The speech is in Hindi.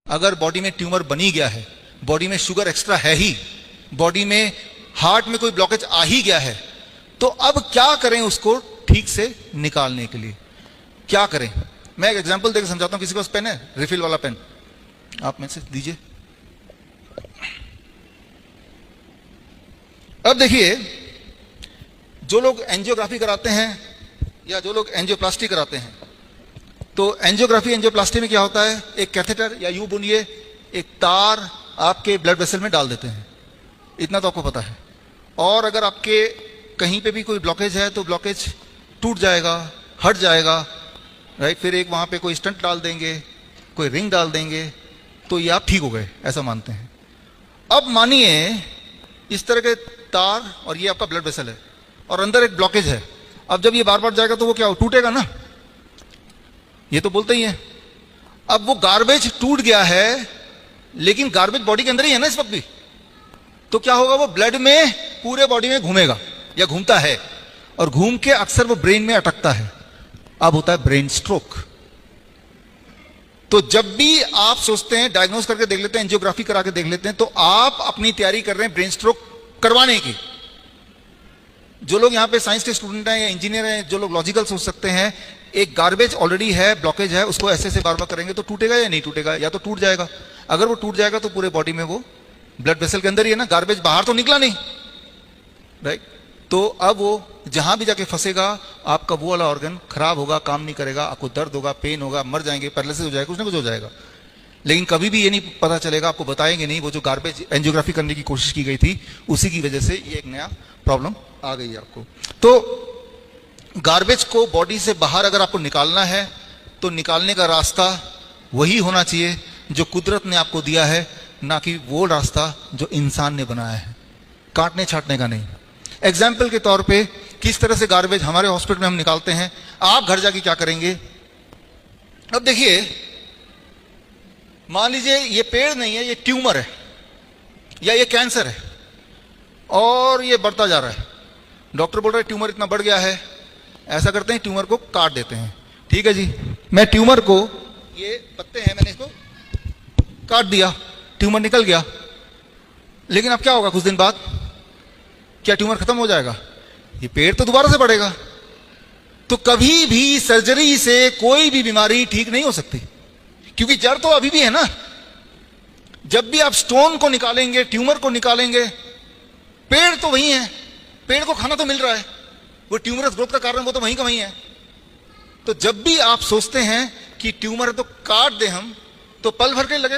अगर बॉडी में ट्यूमर बनी गया है, बॉडी में शुगर एक्स्ट्रा है ही, बॉडी में हार्ट में कोई ब्लॉकेज आ ही गया है, तो अब क्या करें उसको ठीक से निकालने के लिए? क्या करें? मैं एक एग्जांपल देकर समझाता हूं। किसी के पास पेन है? रिफिल वाला पेन आप में से दीजिए। अब देखिए, जो लोग एंजियोग्राफी कराते हैं या जो लोग एंजियोप्लास्टी कराते हैं, तो एंजियोग्राफी एंजियोप्लास्टी में क्या होता है, एक कैथेटर या यूं बोलिए एक तार आपके ब्लड वेसल में डाल देते हैं, इतना तो आपको पता है। और अगर आपके कहीं पे भी कोई ब्लॉकेज है तो ब्लॉकेज टूट जाएगा, हट जाएगा, राइट। फिर एक वहां पे कोई स्टंट डाल देंगे, कोई रिंग डाल देंगे, तो ये आप ठीक हो गए, ऐसा मानते हैं। अब मानिए इस तरह के तार और ये आपका ब्लड वेसल है और अंदर एक ब्लॉकेज है। अब जब ये बार बार जाएगा तो वो क्या हो, टूटेगा ना, ये तो बोलते ही है। अब वो गार्बेज टूट गया है, लेकिन गार्बेज बॉडी के अंदर ही है ना इस वक्त भी, तो क्या होगा, वो ब्लड में पूरे बॉडी में घूमेगा या घूमता है, और घूम के अक्सर वो ब्रेन में अटकता है। अब होता है ब्रेन स्ट्रोक। तो जब भी आप सोचते हैं, डायग्नोस करके देख लेते हैं, एंजियोग्राफी करा के देख लेते हैं, तो आप अपनी तैयारी कर रहे हैं ब्रेन स्ट्रोक करवाने की। जो लोग यहां पे साइंस के स्टूडेंट हैं या इंजीनियर हैं, जो लोग लॉजिकल सोच सकते हैं, एक गार्बेज ऑलरेडी है, ब्लॉकेज है, उसको ऐसे से बार बार करेंगे तो टूटेगा या नहीं टूटेगा? या तो टूट जाएगा। अगर वो टूट जाएगा तो पूरे बॉडी में वो ब्लड वेसल के अंदर ही है ना, गार्बेज बाहर तो निकला नहीं, राइट। तो अब वो जहां भी जाके फंसेगा, आपका वो वाला ऑर्गन खराब होगा, काम नहीं करेगा, आपको दर्द होगा, पेन होगा, मर जाएंगे, पैरालिसिस हो जाएगा, कुछ ना कुछ हो जाएगा। लेकिन कभी भी ये नहीं पता चलेगा, आपको बताएंगे नहीं, वो जो गार्बेज एंजियोग्राफी करने की कोशिश की गई थी उसी की वजह से ये एक नया प्रॉब्लम आ गई है आपको। तो गार्बेज को बॉडी से बाहर अगर आपको निकालना है तो निकालने का रास्ता वही होना चाहिए जो कुदरत ने आपको दिया है, ना कि वो रास्ता जो इंसान ने बनाया है, काटने छाटने का नहीं। एग्जाम्पल के तौर पे किस तरह से गार्बेज हमारे हॉस्पिटल में हम निकालते हैं, आप घर जाके क्या करेंगे। अब देखिए, मान लीजिए ये पेड़ नहीं है, ये ट्यूमर है या ये कैंसर है और ये बढ़ता जा रहा है। डॉक्टर बोल रहे हैं ट्यूमर इतना बढ़ गया है, ऐसा करते हैं ट्यूमर को काट देते हैं। ठीक है जी, मैं ट्यूमर को, ये पत्ते हैं, मैंने इसको काट दिया, ट्यूमर निकल गया। लेकिन अब क्या होगा कुछ दिन बाद, क्या ट्यूमर खत्म हो जाएगा? ये पेड़ तो दोबारा से बढ़ेगा। तो कभी भी सर्जरी से कोई भी बीमारी ठीक नहीं हो सकती, क्योंकि जड़ तो अभी भी है ना। जब भी आप स्टोन को निकालेंगे, ट्यूमर को निकालेंगे, पेड़ तो वही है, पेड़ को खाना तो मिल रहा है, वो ट्यूमरस ग्रोथ का कारण वो तो वहीं का वहीं है। तो जब भी आप सोचते हैं कि ट्यूमर है तो काट दें हम, तो पल भर के लगे